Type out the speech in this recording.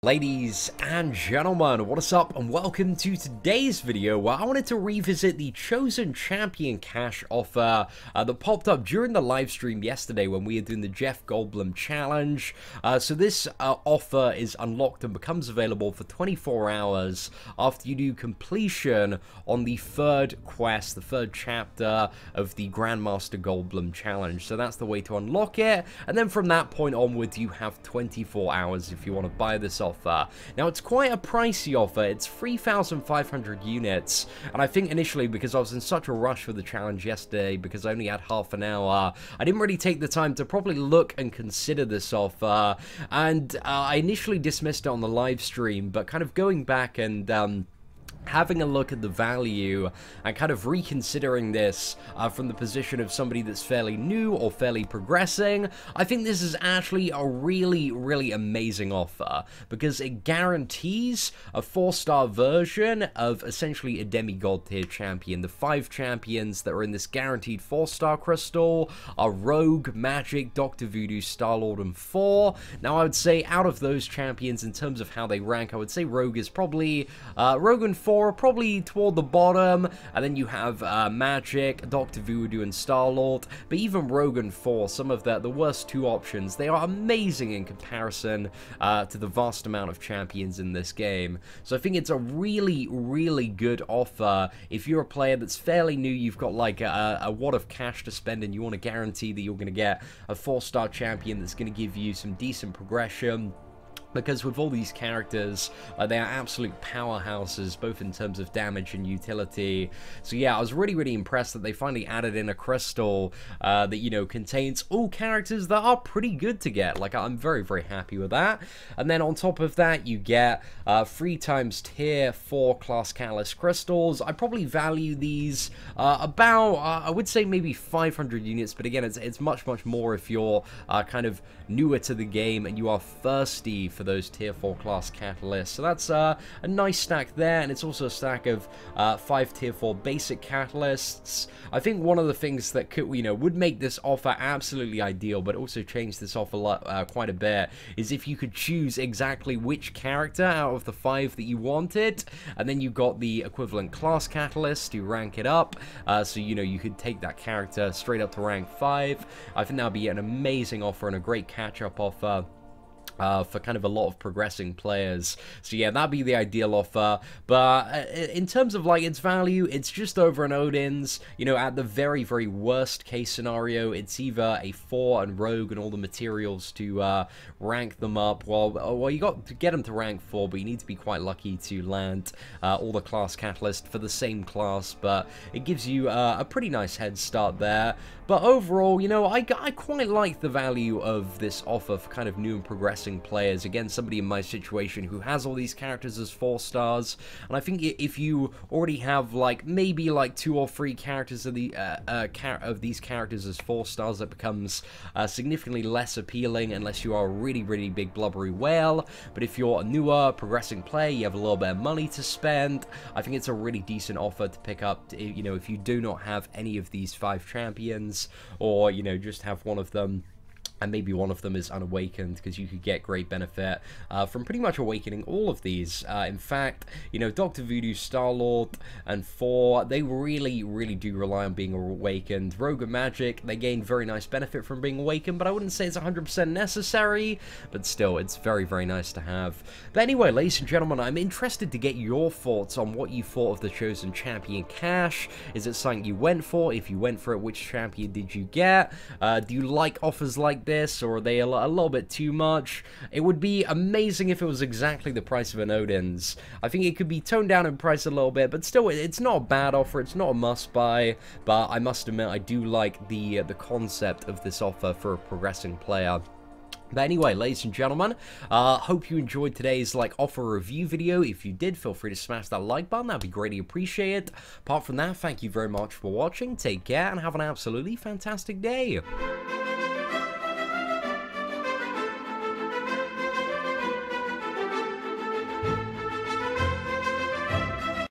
Ladies and gentlemen, what is up and welcome to today's video where I wanted to revisit the Chosen Champion cash offer that popped up during the live stream yesterday when we were doing the Goldblum Challenge. So this offer is unlocked and becomes available for 24 hours after you do completion on the third quest, the third chapter of the Grandmaster Goldblum Challenge. So that's the way to unlock it, and then from that point onwards you have 24 hours if you want to buy this offer. Now, it's quite a pricey offer. It's 3,500 units, and I think initially, because I was in such a rush for the challenge yesterday, because I only had half an hour, I didn't really take the time to properly look and consider this offer, and I initially dismissed it on the live stream, but kind of going back and having a look at the value and kind of reconsidering this from the position of somebody that's fairly new or fairly progressing, I think this is actually a really amazing offer because it guarantees a 4-star version of essentially a demigod tier champion. The 5 champions that are in this guaranteed 4-star crystal are Rogue, Magic, Dr. Voodoo, Star-Lord, and 4. Now, I would say out of those champions, in terms of how they rank, I would say Rogue is probably Rogue and 4 are probably toward the bottom, and then you have Magic, Dr. Voodoo, and Star-Lord. But even Rogue and 4, some of the worst 2 options, they are amazing in comparison to the vast amount of champions in this game. So I think it's a really good offer if you're a player that's fairly new, you've got like a wad of cash to spend, and you want to guarantee that you're going to get a 4-star champion that's going to give you some decent progression. Because with all these characters, they are absolute powerhouses, both in terms of damage and utility. So yeah, I was really impressed that they finally added in a crystal that, you know, contains all characters that are pretty good to get. Like, I'm very happy with that. And then on top of that, you get 3 times tier 4 class catalyst crystals. I probably value these about, I would say maybe 500 units, but again, it's much more if you're kind of newer to the game and you are thirsty for those tier 4 class catalysts. So that's a nice stack there, and it's also a stack of 5 tier 4 basic catalysts. I think one of the things that could, you know, would make this offer absolutely ideal, but also change this offer quite a bit, is if you could choose exactly which character out of the 5 that you wanted, and then you got the equivalent class catalyst to rank it up. So, you know, you could take that character straight up to rank 5. I think that would be an amazing offer and a great catch-up offer for kind of a lot of progressing players. So yeah, that'd be the ideal offer. But in terms of like its value, it's just over an Odin's. You know, at the very worst case scenario, it's either a 4 and Rogue and all the materials to rank them up. Well, you got to get them to rank 4, but you need to be quite lucky to land all the class catalyst for the same class. But it gives you a pretty nice head start there. But overall, you know, I quite like the value of this offer for kind of new and progressing players. Again, somebody in my situation who has all these characters as 4 stars, and I think if you already have like maybe like 2 or 3 characters of these characters as 4 stars, that becomes significantly less appealing unless you are a really big blubbery whale. But if you're a newer progressing player, you have a little bit of money to spend, I think it's a really decent offer to pick up, you know, if you do not have any of these 5 champions, or, you know, just have one of them, and maybe one of them is unawakened, because you could get great benefit from pretty much awakening all of these. In fact, you know, Dr. Voodoo, Star-Lord, and 4, they really do rely on being awakened. Rogue and Magic, they gain very nice benefit from being awakened, but I wouldn't say it's 100% necessary, but still, it's very nice to have. But anyway, ladies and gentlemen, I'm interested to get your thoughts on what you thought of the Chosen Champion cash. Is it something you went for? If you went for it, which champion did you get? Do you like offers like this, or are they a little bit too much? It would be amazing if it was exactly the price of an Odin's. I think it could be toned down in price a little bit, but still, it's not a bad offer. It's not a must-buy, but I must admit, I do like the concept of this offer for a progressing player. But anyway, ladies and gentlemen, hope you enjoyed today's offer review video. If you did, feel free to smash that like button. That'd be greatly appreciated. Apart from that, thank you very much for watching. Take care and have an absolutely fantastic day.